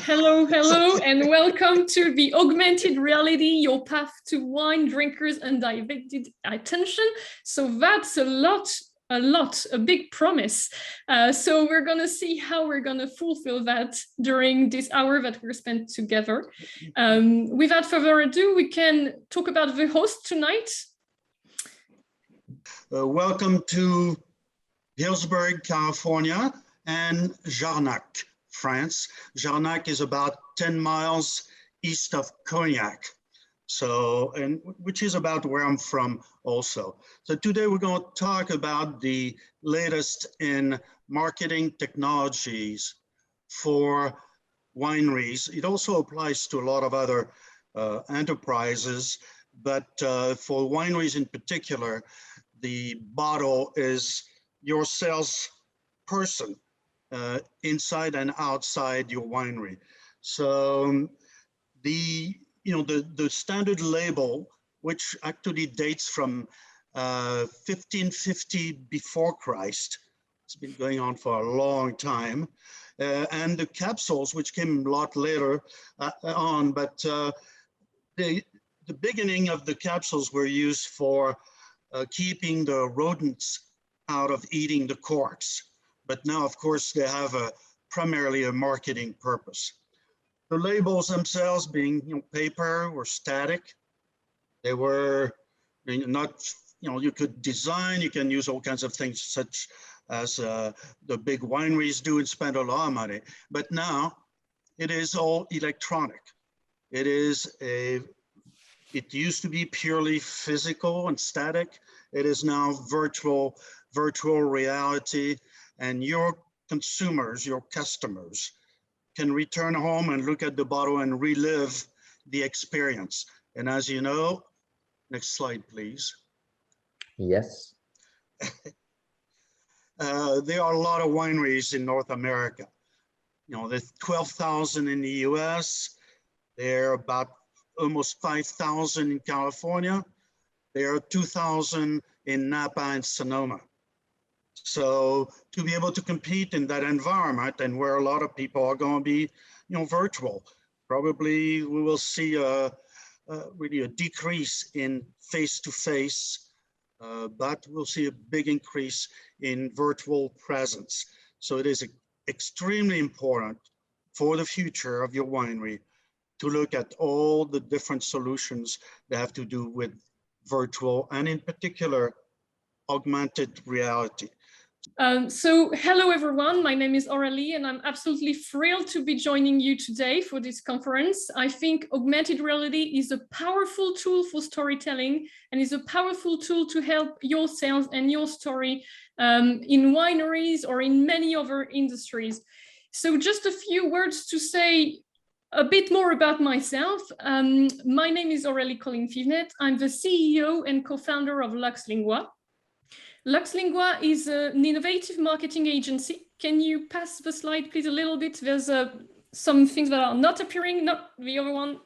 Hello, and welcome to the Augmented Reality, your path to wine drinkers and undivided attention. So that's a big promise. So we're gonna see how we're gonna fulfill that during this hour that we're spent together. Without further ado, we can talk about the host tonight. Welcome to Hillsburg, California, and Jarnac, France. Jarnac is about 10 miles east of Cognac, which is about where I'm from also. So today we're going to talk about the latest in marketing technologies for wineries. It also applies to a lot of other enterprises, but for wineries in particular, the bottle is your salesperson inside and outside your winery. So the standard label, which actually dates from 1550 before Christ, it's been going on for a long time, and the capsules, which came a lot later on, but the beginning of the capsules were used for keeping the rodents out of eating the corks. But now, of course, they have primarily a marketing purpose. The labels themselves being paper or static. They were not, you could design, you can use all kinds of things such as the big wineries do and spend a lot of money. But now it is all electronic. It used to be purely physical and static. It is now virtual reality, and your consumers, your customers, can return home and look at the bottle and relive the experience. And as you know, next slide, please. Yes. There are a lot of wineries in North America. There's 12,000 in the US. There are about almost 5,000 in California. There are 2,000 in Napa and Sonoma. So to be able to compete in that environment and where a lot of people are going to be, virtual, probably we will see really a decrease in face-to-face, but we'll see a big increase in virtual presence. So it is extremely important for the future of your winery to look at all the different solutions that have to do with virtual and in particular, augmented reality. So hello everyone, my name is Aurélie and I'm absolutely thrilled to be joining you today for this conference. I think augmented reality is a powerful tool for storytelling and is a powerful tool to help your sales and your story in wineries or in many other industries. So just a few words to say a bit more about myself. My name is Aurélie Colin-Thévenet. I'm the CEO and co-founder of LuxLingua. LuxLingua is an innovative marketing agency. Can you pass the slide, please, a little bit? There's some things that are not appearing, not the other one.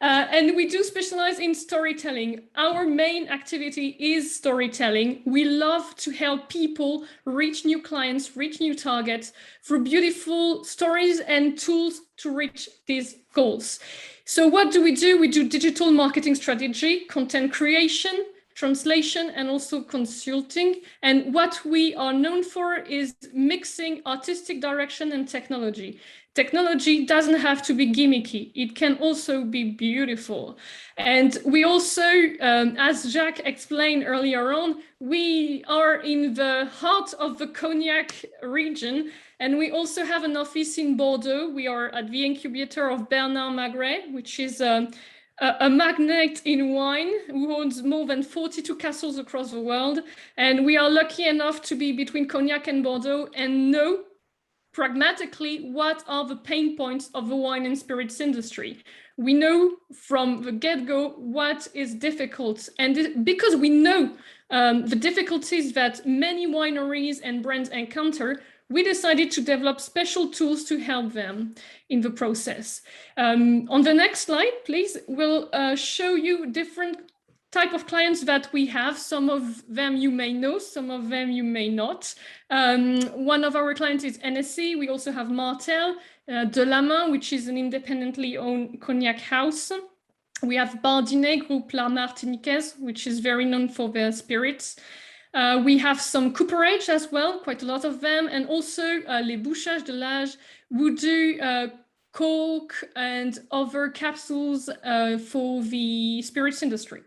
And we do specialize in storytelling. Our main activity is storytelling. We love to help people reach new clients, reach new targets through beautiful stories and tools to reach these goals. So what do? We do digital marketing strategy, content creation, translation, and also consulting. And what we are known for is mixing artistic direction and technology. Technology doesn't have to be gimmicky. It can also be beautiful. And we also, as Jacques explained earlier on, we are in the heart of the Cognac region. And we also have an office in Bordeaux. We are at the incubator of Bernard Magret, which is a magnate in wine who owns more than 42 castles across the world. And we are lucky enough to be between Cognac and Bordeaux and know pragmatically what are the pain points of the wine and spirits industry. We know from the get-go what is difficult. And because we know the difficulties that many wineries and brands encounter, we decided to develop special tools to help them in the process. On the next slide, please, we'll show you different type of clients that we have. Some of them you may know, some of them you may not. One of our clients is NSC. We also have Martel, De la Main, which is an independently owned cognac house. We have Bardinet, Groupe La Martiniquaise, which is very known for their spirits. We have some cooperage as well, quite a lot of them, and also Les Bouchages de l'Age, who do cork and other capsules for the spirits industry.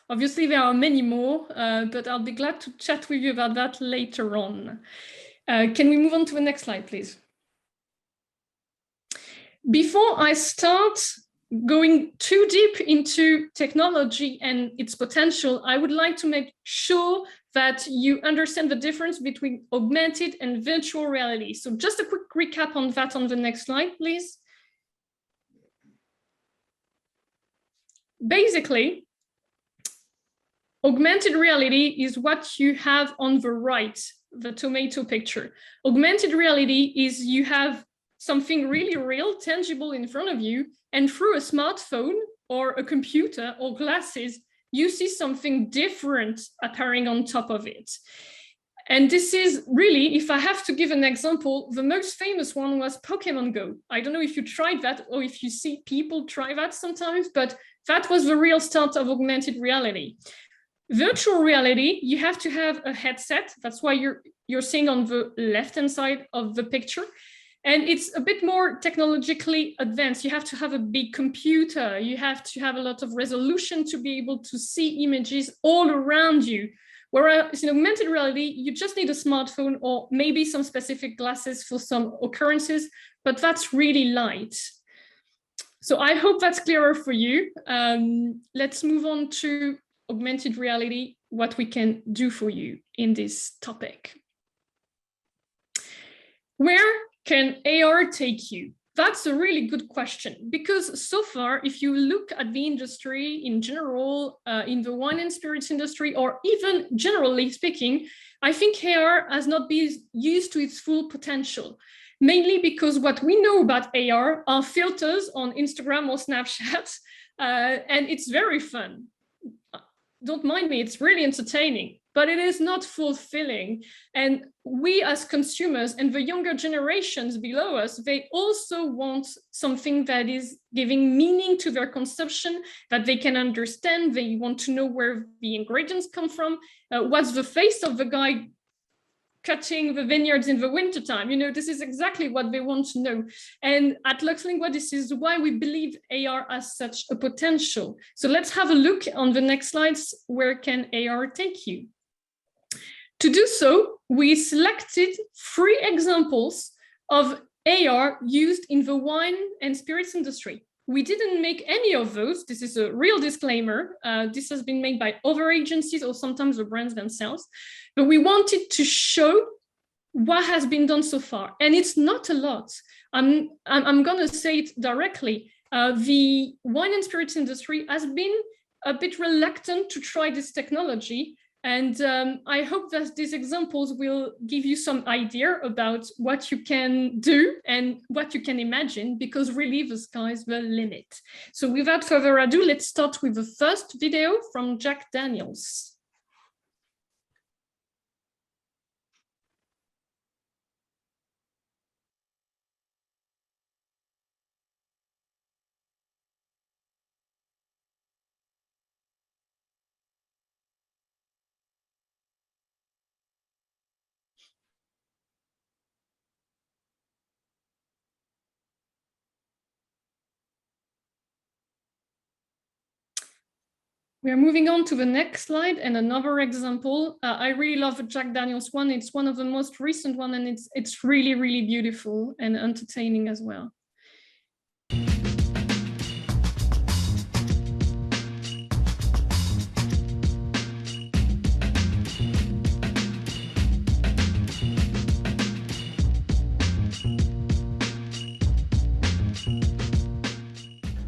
Obviously, there are many more, but I'll be glad to chat with you about that later on. Can we move on to the next slide, please? Before I start going too deep into technology and its potential, I would like to make sure that you understand the difference between augmented and virtual reality. So just a quick recap on that on the next slide, please. Basically, augmented reality is what you have on the right, the tomato picture. Augmented reality is you have something really real, tangible in front of you, and through a smartphone or a computer or glasses, you see something different appearing on top of it. And this is really, if I have to give an example, the most famous one was Pokemon Go. I don't know if you tried that or if you see people try that sometimes, but that was the real start of augmented reality. Virtual reality, you have to have a headset. That's why you're seeing on the left-hand side of the picture. And it's a bit more technologically advanced. You have to have a big computer. You have to have a lot of resolution to be able to see images all around you. Whereas in augmented reality, you just need a smartphone or maybe some specific glasses for some occurrences, but that's really light. So I hope that's clearer for you. Let's move on to augmented reality, what we can do for you in this topic. Where can AR take you? That's a really good question, because so far, if you look at the industry in general, in the wine and spirits industry, or even generally speaking, I think AR has not been used to its full potential, mainly because what we know about AR are filters on Instagram or Snapchat, and it's very fun. Don't mind me, it's really entertaining, but it is not fulfilling. And we as consumers and the younger generations below us, they also want something that is giving meaning to their consumption, that they can understand. They want to know where the ingredients come from, what's the face of the guy cutting the vineyards in the wintertime. You know, this is exactly what they want to know. And at LuxLingua, this is why we believe AR has such a potential. So let's have a look on the next slides. Where can AR take you? To do so, we selected 3 examples of AR used in the wine and spirits industry. We didn't make any of those. This is a real disclaimer. This has been made by other agencies or sometimes the brands themselves. But we wanted to show what has been done so far. And it's not a lot. I'm going to say it directly. The wine and spirits industry has been a bit reluctant to try this technology. And I hope that these examples will give you some idea about what you can do and what you can imagine, because really the sky's the limit. So without further ado, let's start with the first video from Jacques Daniels. We are moving on to the next slide and another example. I really love the Jacques Daniels one. It's one of the most recent one, and it's really, really beautiful and entertaining as well.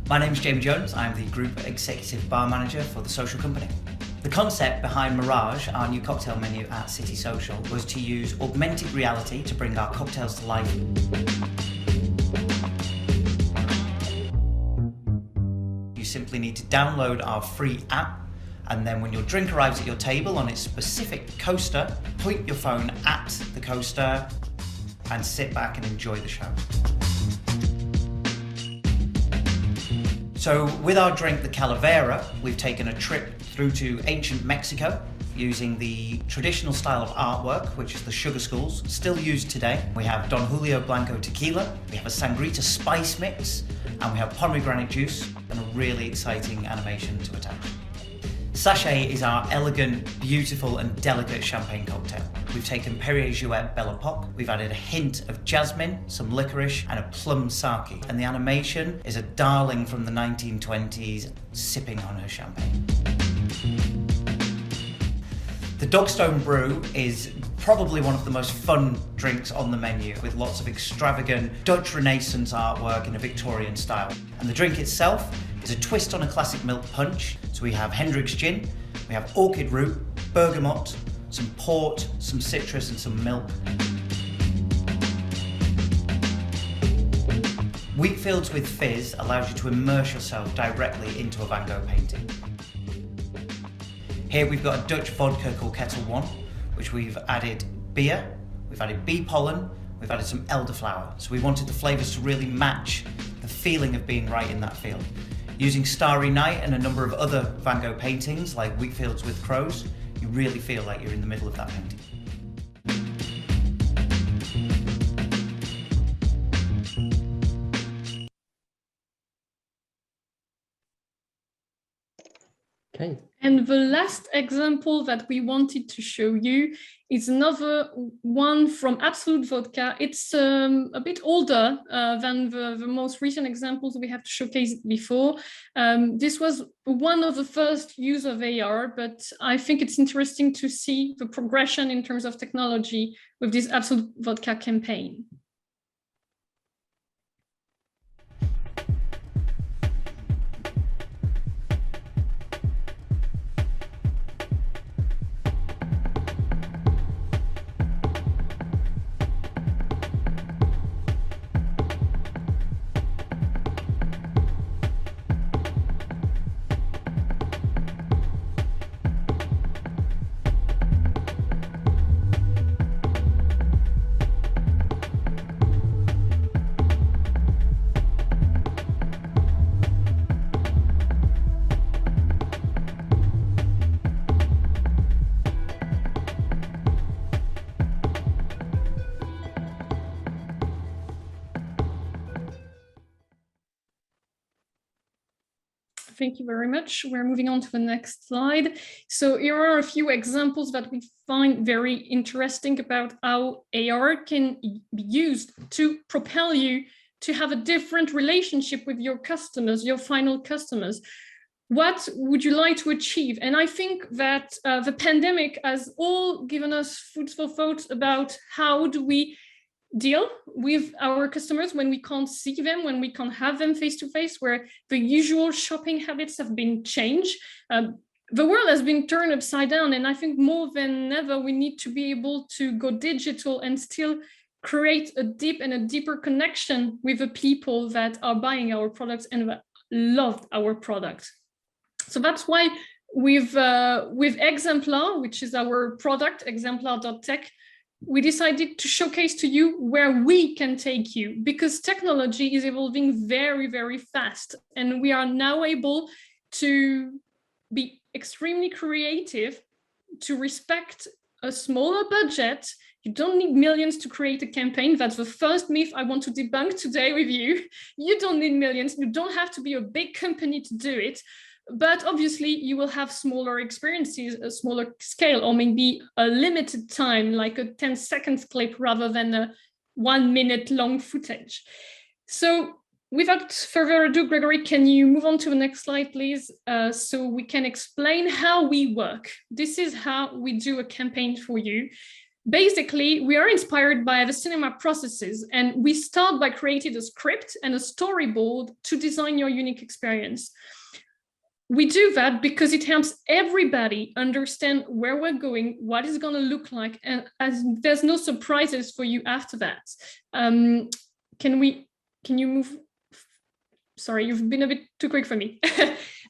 My name is Jamie Jones. I'm the Group Executive Bar Manager for The Social Company. The concept behind Mirage, our new cocktail menu at City Social, was to use augmented reality to bring our cocktails to life. You simply need to download our free app, and then when your drink arrives at your table on its specific coaster, point your phone at the coaster and sit back and enjoy the show. So with our drink, the Calavera, we've taken a trip through to ancient Mexico using the traditional style of artwork, which is the sugar skulls, still used today. We have Don Julio Blanco tequila, we have a Sangrita spice mix, and we have pomegranate juice, and a really exciting animation to attach. Sachet is our elegant, beautiful and delicate champagne cocktail. We've taken Perrier-Jouet Belle Epoque, we've added a hint of jasmine, some licorice and a plum sake. And the animation is a darling from the 1920s sipping on her champagne. The Dogstone Brew is probably one of the most fun drinks on the menu, with lots of extravagant Dutch Renaissance artwork in a Victorian style. And the drink itself is a twist on a classic milk punch. So we have Hendrick's gin, we have orchid root, bergamot, some port, some citrus and some milk. Wheatfields with Fizz allows you to immerse yourself directly into a Van Gogh painting. Here we've got a Dutch vodka called Kettle One, which we've added beer, we've added bee pollen, we've added some elderflower. So we wanted the flavours to really match the feeling of being right in that field. Using Starry Night and a number of other Van Gogh paintings like Wheatfields with Crows, you really feel like you're in the middle of that painting. Okay. And the last example that we wanted to show you is another one from Absolute Vodka. It's a bit older than the most recent examples we have showcased before. This was one of the first use of AR, but I think it's interesting to see the progression in terms of technology with this Absolute Vodka campaign. Thank you very much. We're moving on to the next slide. So here are a few examples that we find very interesting about how AR can be used to propel you to have a different relationship with your customers, your final customers. What would you like to achieve? And I think that the pandemic has all given us food for thought about how do we deal with our customers when we can't see them, when we can't have them face to face, where the usual shopping habits have been changed. The world has been turned upside down, and I think more than ever we need to be able to go digital and still create a deep and a deeper connection with the people that are buying our products and that love our product. So that's why with Exemplar, which is our product, exemplar.tech, we decided to showcase to you where we can take you, because technology is evolving very, very fast. And we are now able to be extremely creative, to respect a smaller budget. You don't need millions to create a campaign. That's the first myth I want to debunk today with you. You don't need millions. You don't have to be a big company to do it. But obviously you will have smaller experiences, a smaller scale, or maybe a limited time, like a 10-second clip rather than a 1 minute long footage. So without further ado, Gregory, can you move on to the next slide, please? So we can explain how we work. This is how we do a campaign for you. Basically, we are inspired by the cinema processes, and we start by creating a script and a storyboard to design your unique experience. We do that because it helps everybody understand where we're going, what it's going to look like, and as there's no surprises for you after that. Can you move? Sorry, you've been a bit too quick for me.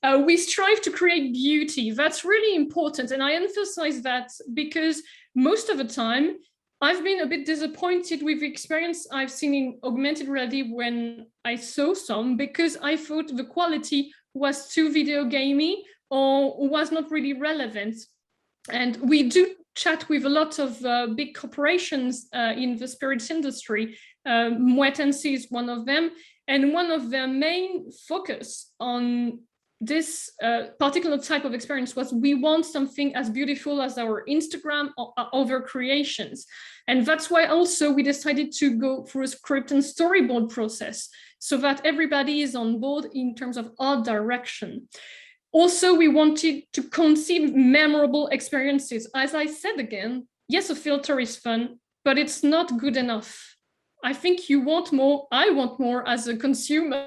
We strive to create beauty. That's really important. And I emphasize that because most of the time, I've been a bit disappointed with the experience I've seen in augmented reality when I saw some, because I thought the quality was too video gamey or was not really relevant. And we do chat with a lot of big corporations in the spirits industry. Moet is one of them, and one of their main focus on this particular type of experience was, we want something as beautiful as our Instagram or other creations. And that's why also we decided to go through a script and storyboard process so that everybody is on board in terms of art direction. Also, we wanted to conceive memorable experiences. As I said again, yes, a filter is fun, but it's not good enough. I think you want more, I want more as a consumer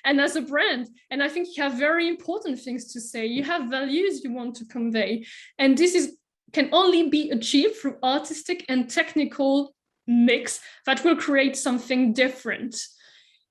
and as a brand. And I think you have very important things to say. You have values you want to convey. And this can only be achieved through artistic and technical mix that will create something different.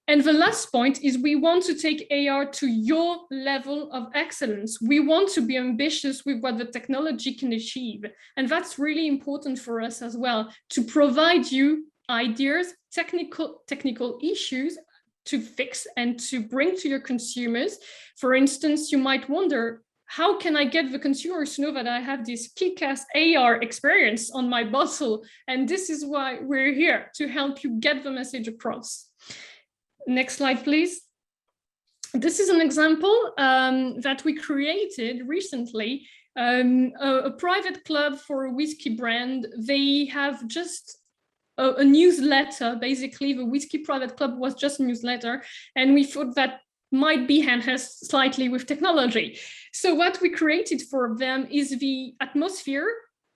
And the last point is, we want to take AR to your level of excellence. We want to be ambitious with what the technology can achieve. And that's really important for us as well, to provide you ideas, technical issues to fix and to bring to your consumers. For instance, you might wonder, how can I get the consumers to know that I have this kick-ass AR experience on my bottle? And this is why we're here, to help you get the message across. Next slide, please. This is an example that we created recently. A private club for a whiskey brand. They have just a newsletter. Basically, the Whiskey Private Club was just a newsletter, and we thought that might be enhanced slightly with technology. So what we created for them is the atmosphere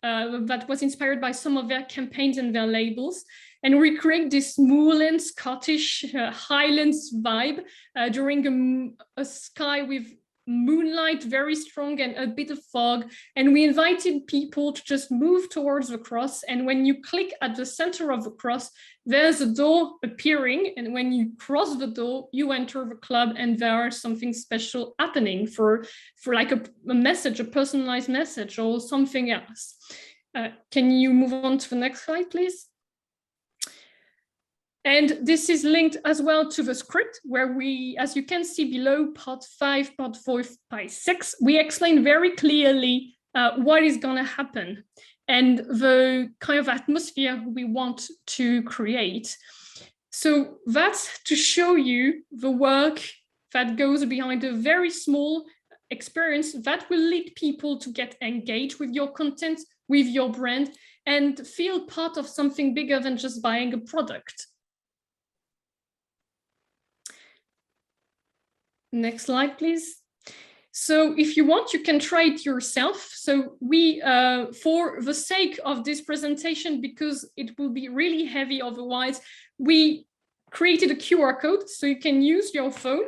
that was inspired by some of their campaigns and their labels. And we create this moorland, Scottish Highlands vibe during a sky with moonlight, very strong, and a bit of fog. And we invited people to just move towards the cross. And when you click at the center of the cross, there's a door appearing. And when you cross the door, you enter the club, and there's something special happening for like a message, a personalized message or something else. Can you move on to the next slide, please? And this is linked as well to the script, where we, as you can see below, part 5, part 4, part 6, we explain very clearly what is going to happen and the kind of atmosphere we want to create. So that's to show you the work that goes behind a very small experience that will lead people to get engaged with your content, with your brand, and feel part of something bigger than just buying a product. Next slide, please. So if you want, you can try it yourself. So we, for the sake of this presentation, because it will be really heavy otherwise, we created a QR code so you can use your phone.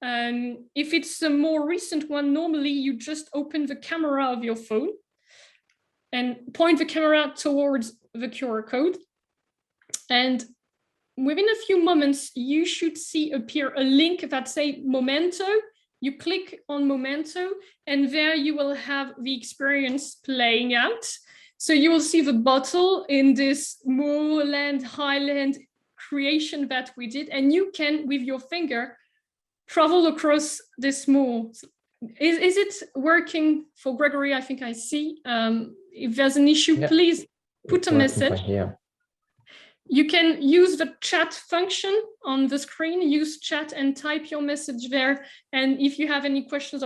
If it's a more recent one, normally you just open the camera of your phone and point the camera towards the QR code. And within a few moments, you should see appear a link that says Momento. You click on Momento, and there you will have the experience playing out. So you will see the bottle in this moorland, highland creation that we did, and you can, with your finger, travel across this moor. Is it working for Gregory? I think I see. If there's an issue, yeah, please put a message. You can use the chat function on the screen, use chat and type your message there. And if you have any questions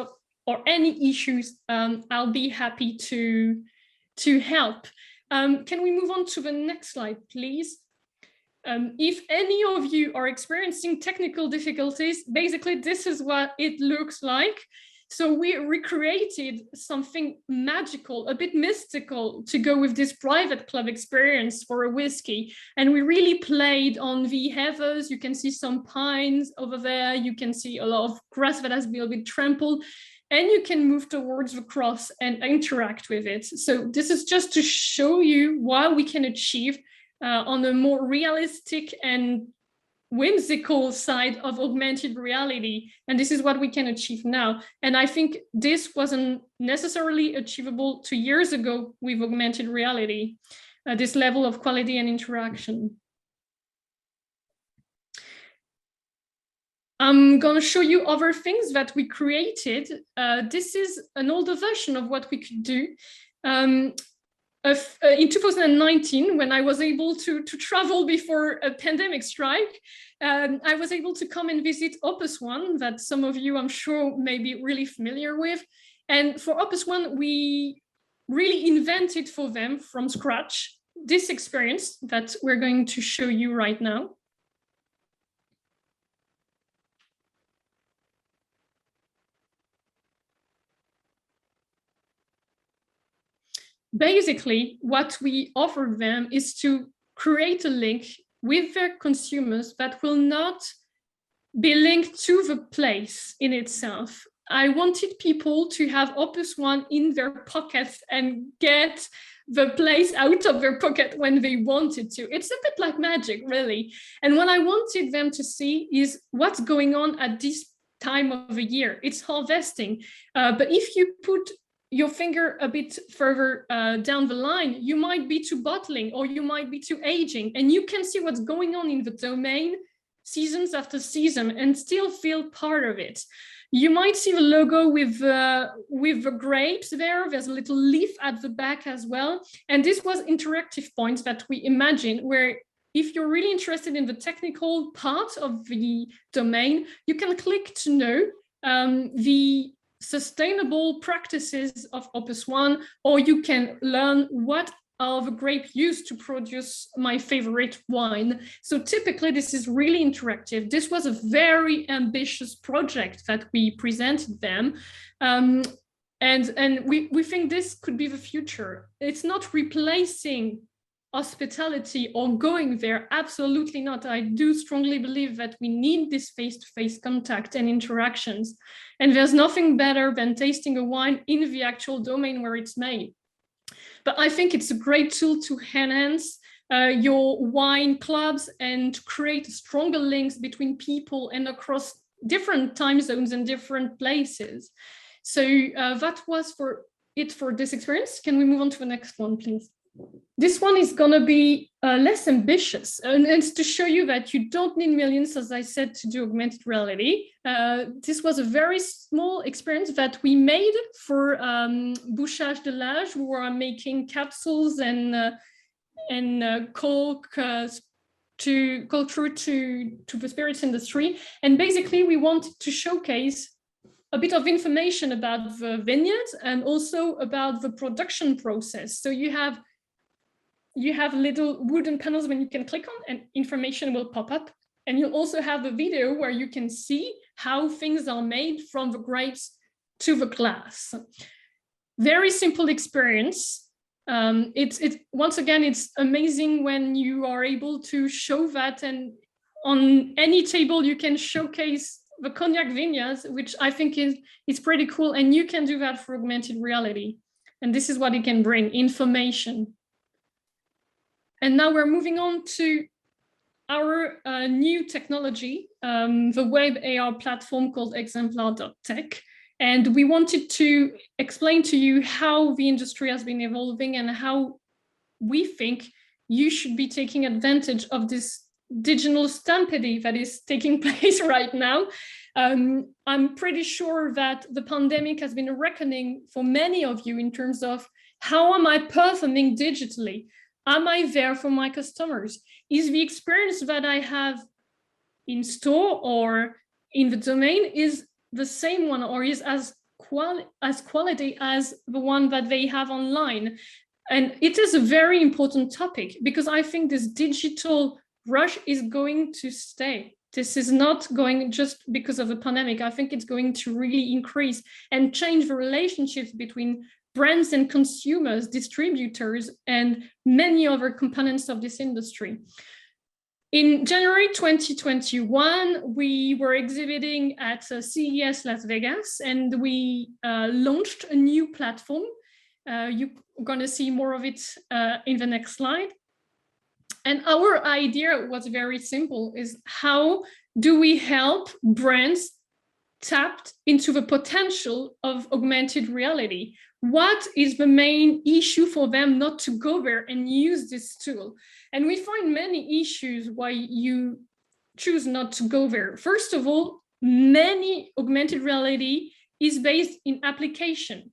or any issues, I'll be happy to help. Can we move on to the next slide, please? If any of you are experiencing technical difficulties, basically this is what it looks like. So we recreated something magical, a bit mystical, to go with this private club experience for a whiskey. And we really played on the heathers. You can see some pines over there. You can see a lot of grass that has been a bit trampled. And you can move towards the cross and interact with it. So this is just to show you what we can achieve on a more realistic and whimsical side of augmented reality. And this is what we can achieve now. And I think this wasn't necessarily achievable 2 years ago with augmented reality. this level of quality and interaction. I'm going to show you other things that we created. This is an older version of what we could do. In 2019, when I was able to travel before a pandemic strike, I was able to come and visit Opus One, that some of you, I'm sure, may be really familiar with. And for Opus One, we really invented for them from scratch this experience that we're going to show you right now. Basically, what we offer them is to create a link with their consumers that will not be linked to the place in itself. I wanted people to have Opus One in their pockets and get the place out of their pocket when they wanted to. It's a bit like magic, really. And what I wanted them to see is what's going on at this time of the year. It's harvesting. But if you put your finger a bit further down the line, you might be to bottling or you might be to aging, and you can see what's going on in the domain seasons after season and still feel part of it. You might see the logo with the grapes there. There's a little leaf at the back as well. And this was interactive points that we imagined, where if you're really interested in the technical part of the domain, you can click to know the sustainable practices of Opus One, or you can learn what are the grape used to produce my favorite wine. So typically this is really interactive. This was a very ambitious project that we presented them. And we think this could be the future. It's not replacing hospitality or going there, absolutely not. I do strongly believe that we need this face-to-face contact and interactions. And there's nothing better than tasting a wine in the actual domain where it's made. But I think it's a great tool to enhance your wine clubs and create stronger links between people and across different time zones and different places. So that was for this experience. Can we move on to the next one, please? This one is going to be less ambitious, and it's to show you that you don't need millions, as I said, to do augmented reality. This was a very small experience that we made for Bouchage de l'Age, who are making capsules and culture to the spirits industry. And basically, we wanted to showcase a bit of information about the vineyard and also about the production process. So you have little wooden panels when you can click on and information will pop up. And you'll also have a video where you can see how things are made from the grapes to the glass. Very simple experience. Once again, it's amazing when you are able to show that, and on any table you can showcase the cognac vineyards, which I think is pretty cool. And you can do that for augmented reality. And this is what it can bring, information. And now we're moving on to our new technology, the web AR platform called Exemplar.tech. And we wanted to explain to you how the industry has been evolving and how we think you should be taking advantage of this digital stampede that is taking place right now. I'm pretty sure that the pandemic has been a reckoning for many of you in terms of how am I performing digitally? Am I there for my customers? Is the experience that I have in store or in the domain is the same one, or is as quality as the one that they have online? And it is a very important topic because I think this digital rush is going to stay. This is not going just because of the pandemic. I think it's going to really increase and change the relationships between brands and consumers, distributors, and many other components of this industry. In January 2021, we were exhibiting at CES Las Vegas, and we launched a new platform. You're going to see more of it in the next slide. And our idea was very simple, is how do we help brands tap into the potential of augmented reality? what is the main issue for them not to go there and use this tool? And we find many issues why you choose not to go there. First of all, many augmented reality is based in application.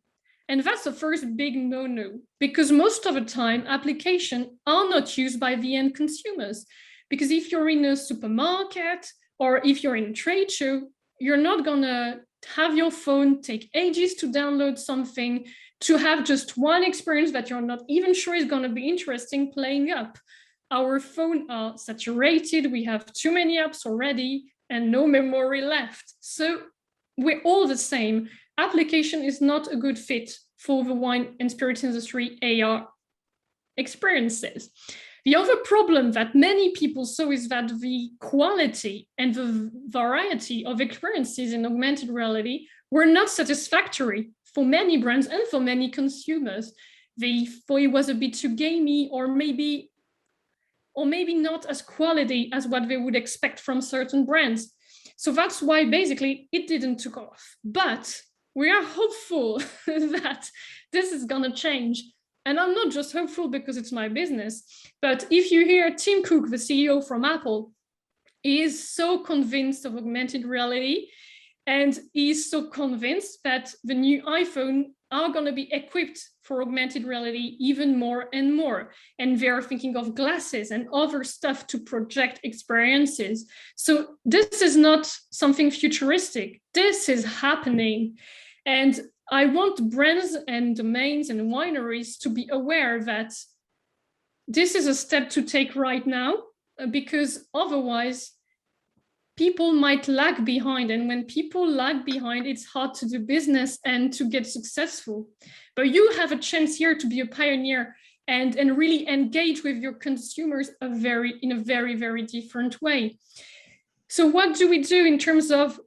And that's the first big no-no, because most of the time applications are not used by the end consumers. Because if you're in a supermarket or if you're in a trade show, you're not gonna have your phone take ages to download something, to have just one experience that you're not even sure is gonna be interesting playing up. Our phones are saturated, we have too many apps already and no memory left. So we're all the same. Application is not a good fit for the wine and spirit industry AR experiences. The other problem that many people saw is that the quality and the variety of experiences in augmented reality were not satisfactory for many brands and for many consumers. They thought it was a bit too gamey, or maybe not as quality as what they would expect from certain brands. So that's why basically it didn't take off. But we are hopeful that this is gonna change. And I'm not just hopeful because it's my business, but if you hear Tim Cook, the CEO from Apple, he is so convinced of augmented reality, and he's so convinced that the new iPhone are going to be equipped for augmented reality even more and more. And they're thinking of glasses and other stuff to project experiences. So this is not something futuristic. This is happening. And I want brands and domains and wineries to be aware that this is a step to take right now, because otherwise people might lag behind. And when people lag behind, it's hard to do business and to get successful. But you have a chance here to be a pioneer and really engage with your consumers in a very, very different way. So what do we do in terms of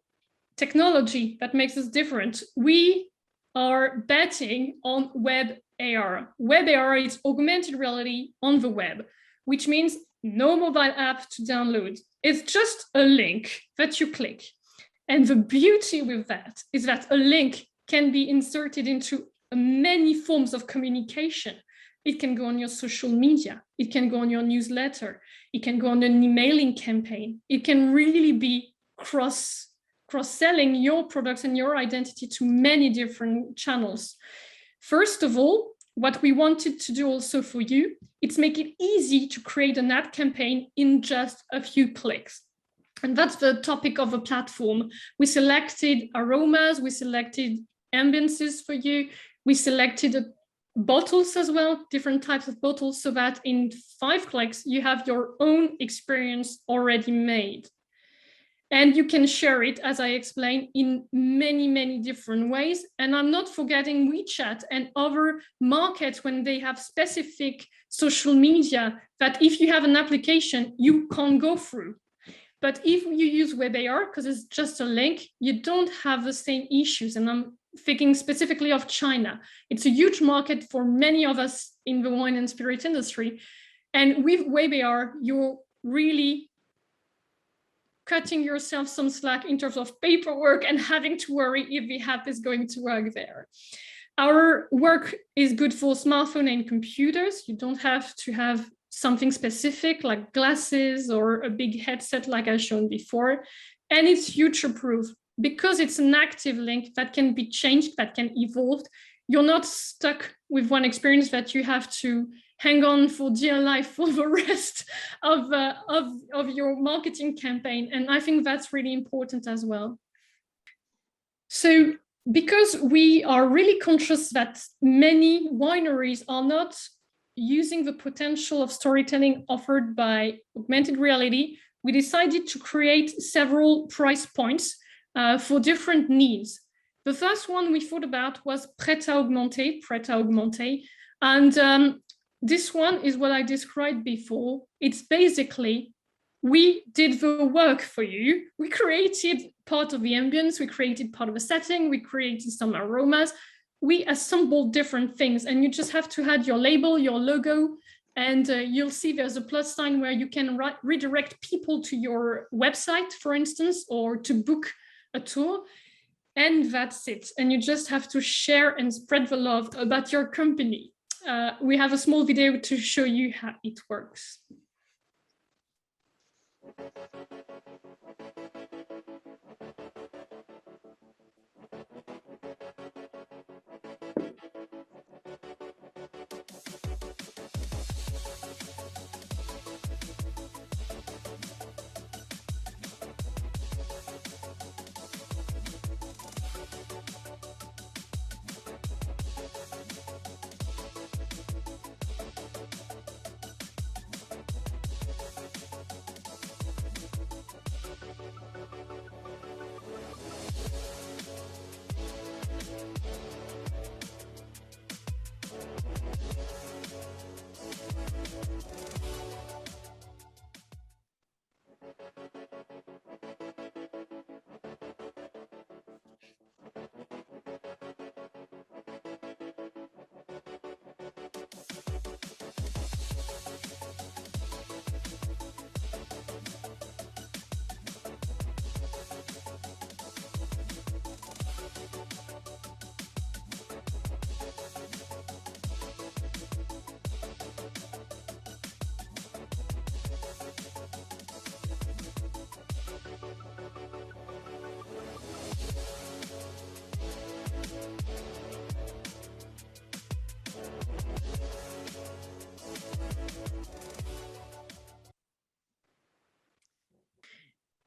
technology that makes us different? We are betting on web AR. Web AR is augmented reality on the web, which means no mobile app to download. It's just a link that you click. And the beauty with that is that a link can be inserted into many forms of communication. It can go on your social media. It can go on your newsletter. It can go on an emailing campaign. It can really be cross-selling your products and your identity to many different channels. First of all, what we wanted to do also for you, it's make it easy to create an ad campaign in just a few clicks. And that's the topic of the platform. We selected aromas, we selected ambiances for you, we selected bottles as well, different types of bottles, so that in 5 clicks, you have your own experience already made. And you can share it, as I explained, in many, many different ways. And I'm not forgetting WeChat and other markets when they have specific social media that if you have an application, you can't go through. But if you use web AR, because it's just a link, you don't have the same issues. And I'm thinking specifically of China. It's a huge market for many of us in the wine and spirit industry. And with web AR, you're really cutting yourself some slack in terms of paperwork and having to worry if the app is going to work there. Our work is good for smartphone and computers. You don't have to have something specific like glasses or a big headset like I shown before. And it's future-proof because it's an active link that can be changed, that can evolve. You're not stuck with one experience that you have to hang on for dear life for the rest of your marketing campaign. And I think that's really important as well. So because we are really conscious that many wineries are not using the potential of storytelling offered by augmented reality, we decided to create several price points for different needs. The first one we thought about was prêt à augmenter. And this one is what I described before. It's basically, we did the work for you. We created part of the ambience, we created part of the setting, we created some aromas. We assembled different things, and you just have to add your label, your logo, and you'll see there's a plus sign where you can redirect people to your website, for instance, or to book a tour. and that's it. And you just have to share and spread the love about your company. We have a small video to show you how it works.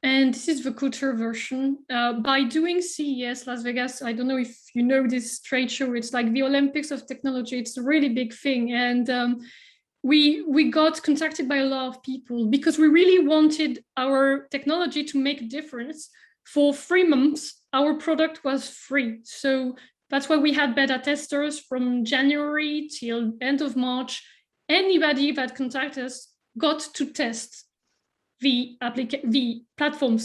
And this is the culture version. By doing CES Las Vegas, I don't know if you know this trade show, it's like the Olympics of technology. It's a really big thing. And we got contacted by a lot of people because we really wanted our technology to make a difference. For 3 months, our product was free. So that's why we had beta testers from January till end of March. Anybody that contacted us got to test the platform,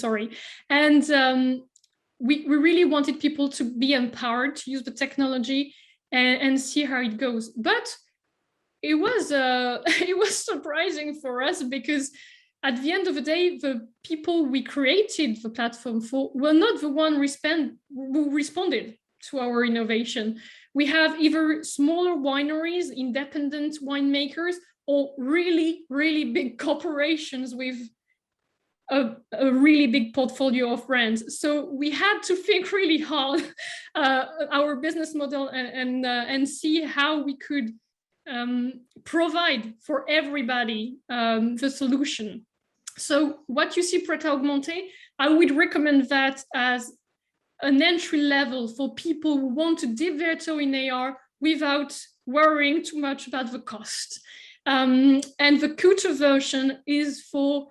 and we really wanted people to be empowered to use the technology and see how it goes. But it was it was surprising for us because at the end of the day, the people we created the platform for were not the one who responded to our innovation. We have either smaller wineries, independent winemakers, or really, really big corporations with a really big portfolio of brands. So we had to think really hard our business model and see how we could provide for everybody the solution. So what you see Prêt à Augmenter, I would recommend that as an entry level for people who want to dip their toe in AR without worrying too much about the cost. And the culture version is for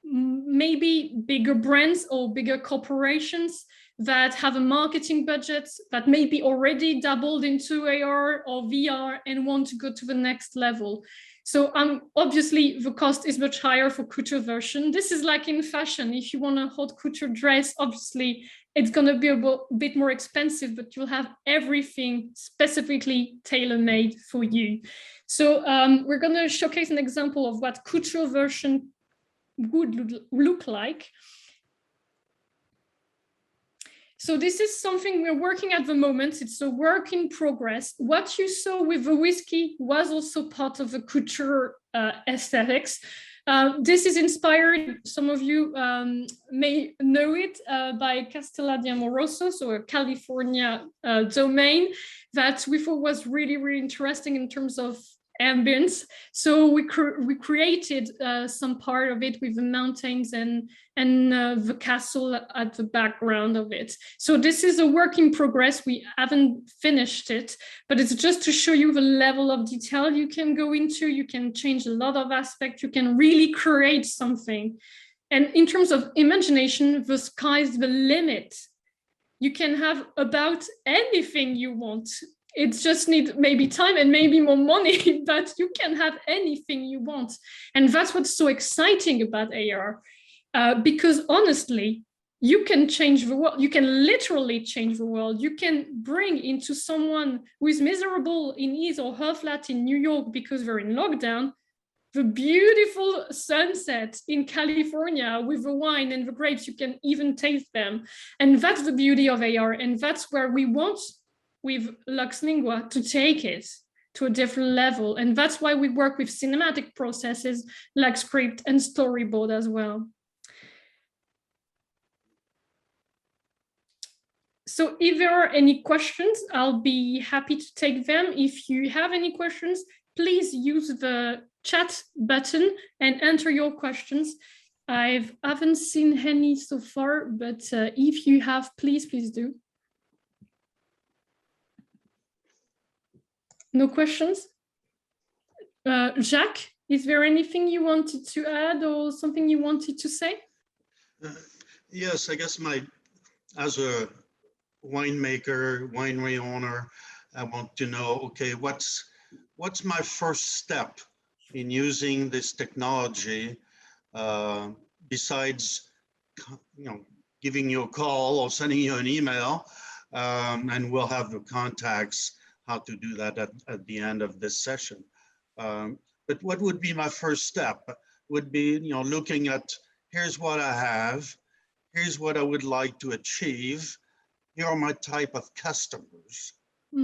maybe bigger brands or bigger corporations that have a marketing budget that maybe already dabbled into AR or VR and want to go to the next level. So obviously the cost is much higher for couture version. This is like in fashion. If you want a haute couture dress, obviously it's going to be a bit more expensive, but you'll have everything specifically tailor-made for you. So we're going to showcase an example of what couture version would look like. So this is something we're working at the moment. It's a work in progress. What you saw with the whiskey was also part of the couture aesthetics. This is inspired, some of you may know it, by Castella di Amoroso, so a California domain that we thought was really, really interesting in terms of ambience. So we created some part of it with the mountains and the castle at the background of it. So this is a work in progress. We haven't finished it, but it's just to show you the level of detail you can go into. You can change a lot of aspects. You can really create something. And in terms of imagination, the sky's the limit. You can have about anything you want. It just needs maybe time and maybe more money, but you can have anything you want. And that's what's so exciting about AR, because honestly, you can change the world. You can literally change the world. You can bring into someone who is miserable in his or her flat in New York because they're in lockdown the beautiful sunset in California with the wine and the grapes. You can even taste them. And that's the beauty of AR. And that's where we want with Lux Lingua to take it to a different level. And that's why we work with cinematic processes like script and storyboard as well. So if there are any questions, I'll be happy to take them. If you have any questions, please use the chat button and enter your questions. I haven't seen any so far, but if you have, please do. No questions? Jacques, is there anything you wanted to add or something you wanted to say? Yes, I guess as a winemaker, winery owner, I want to know, okay, what's my first step in using this technology, besides, giving you a call or sending you an email, and we'll have the contacts how to do that at the end of this session. But what would be my first step? Would be, looking at, here's what I have, here's what I would like to achieve, here are my type of customers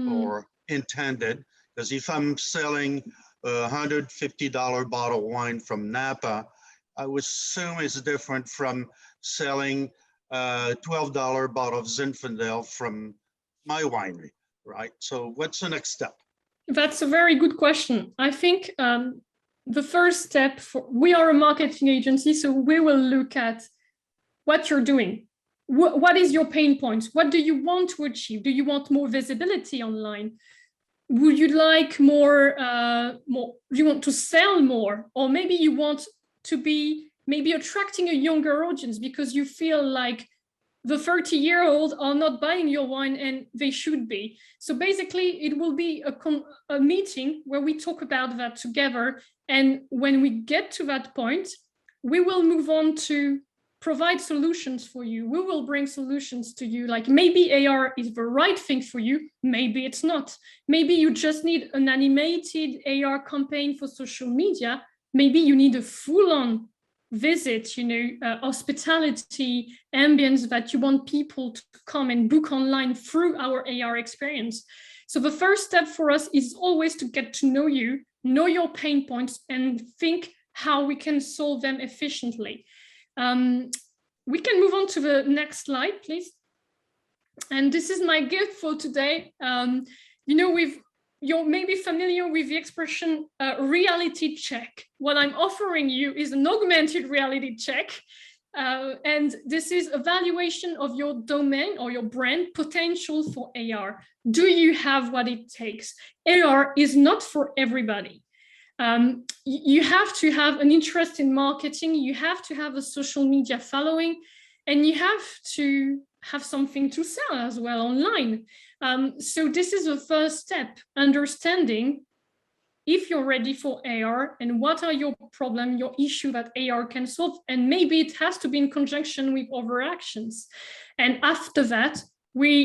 or intended, because if I'm selling a $150 bottle of wine from Napa, I would assume it's different from selling a $12 bottle of Zinfandel from my winery, right? So what's the next step? That's a very good question. I think the first step, we are a marketing agency, so we will look at what you're doing. What is your pain points? What do you want to achieve? Do you want more visibility online? Would you like more, do you want to sell more? Or maybe you want to be maybe attracting a younger audience because you feel like the 30-year-olds are not buying your wine and they should be. So basically it will be a meeting where we talk about that together. And when we get to that point, we will move on to provide solutions for you. We will bring solutions to you. Like maybe AR is the right thing for you. Maybe it's not. Maybe you just need an animated AR campaign for social media. Maybe you need a full-on visit, hospitality ambience that you want people to come and book online through our AR experience. So the first step for us is always to get to know you, know your pain points, and think how we can solve them efficiently. We can move on to the next slide, please. And this is my gift for today. You're maybe familiar with the expression reality check. What I'm offering you is an augmented reality check. And this is evaluation of your domain or your brand potential for AR. Do you have what it takes? AR is not for everybody. You have to have an interest in marketing, you have to have a social media following, and you have to have something to sell as well online. So this is the first step, understanding if you're ready for AR and what are your problem, your issue that AR can solve. And maybe it has to be in conjunction with other actions. And after that,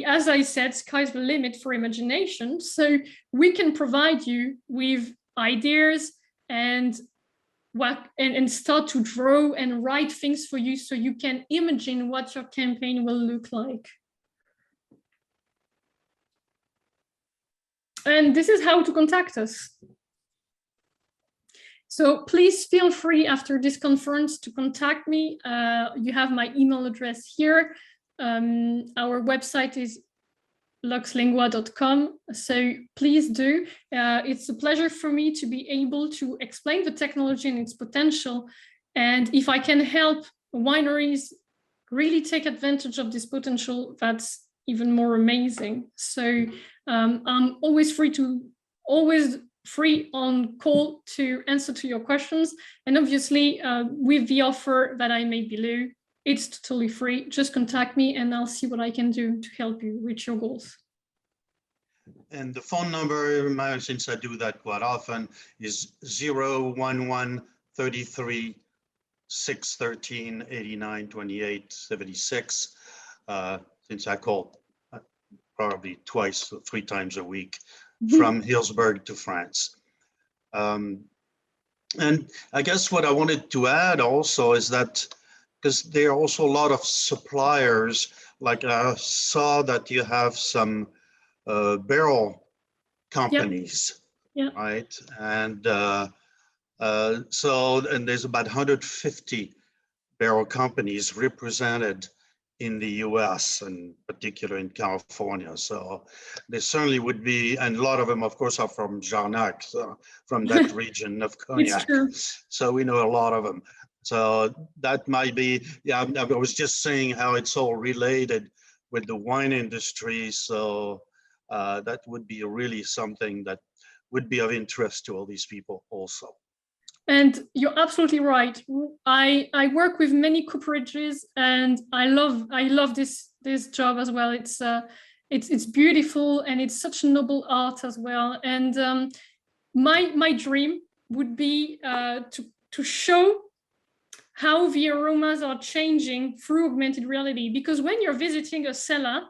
as I said, sky's the limit for imagination. So we can provide you with ideas and start to draw and write things for you so you can imagine what your campaign will look like. And this is how to contact us. So please feel free after this conference to contact me. You have my email address here. Our website is luxlingua.com. So please do. It's a pleasure for me to be able to explain the technology and its potential. And if I can help wineries really take advantage of this potential, that's even more amazing. So I'm always free on call to answer to your questions. And obviously with the offer that I made below, it's totally free. Just contact me and I'll see what I can do to help you reach your goals. And the phone number, since I do that quite often, is 011 33 613 89 28 76. Since I call probably twice or 3 times a week from Hillsburg to France. And I guess what I wanted to add also is that, because there are also a lot of suppliers, like I saw that you have some barrel companies, right? And and there's about 150 barrel companies represented in the US, and particular in California. So there certainly would be, and a lot of them, of course, are from Jacques, so from that region of Cognac. So we know a lot of them. So that might be, yeah, I was just saying how it's all related with the wine industry. So that would be really something that would be of interest to all these people also. And you're absolutely right. I work with many cooperages, and I love this job as well. It's beautiful, and it's such a noble art as well. And my dream would be to show how the aromas are changing through augmented reality. Because when you're visiting a cellar,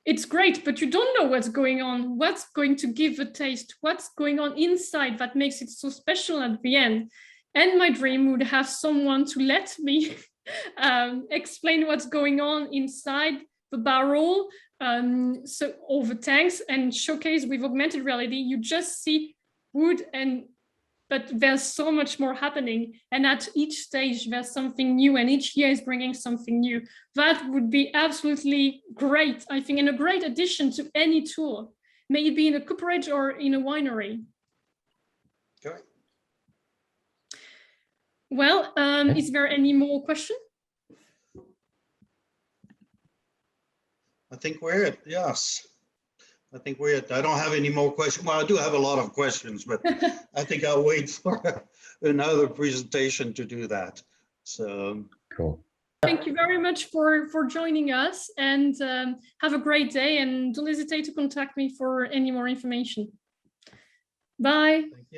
it's great, but you don't know what's going on, what's going to give the taste, what's going on inside that makes it so special at the end. And my dream would have someone to let me explain what's going on inside the barrel, so all the tanks, and showcase with augmented reality. You just see wood, but there's so much more happening. And at each stage, there's something new, and each year is bringing something new. That would be absolutely great, I think, and a great addition to any tour, may it be in a cooperage or in a winery. Okay. Well, is there any more question? I think we're it, yes. I think we're it. I don't have any more questions. Well, I do have a lot of questions, but I think I'll wait for another presentation to do that. So Cool. Thank you very much for joining us, and have a great day, and don't hesitate to contact me for any more information. Bye. thank you.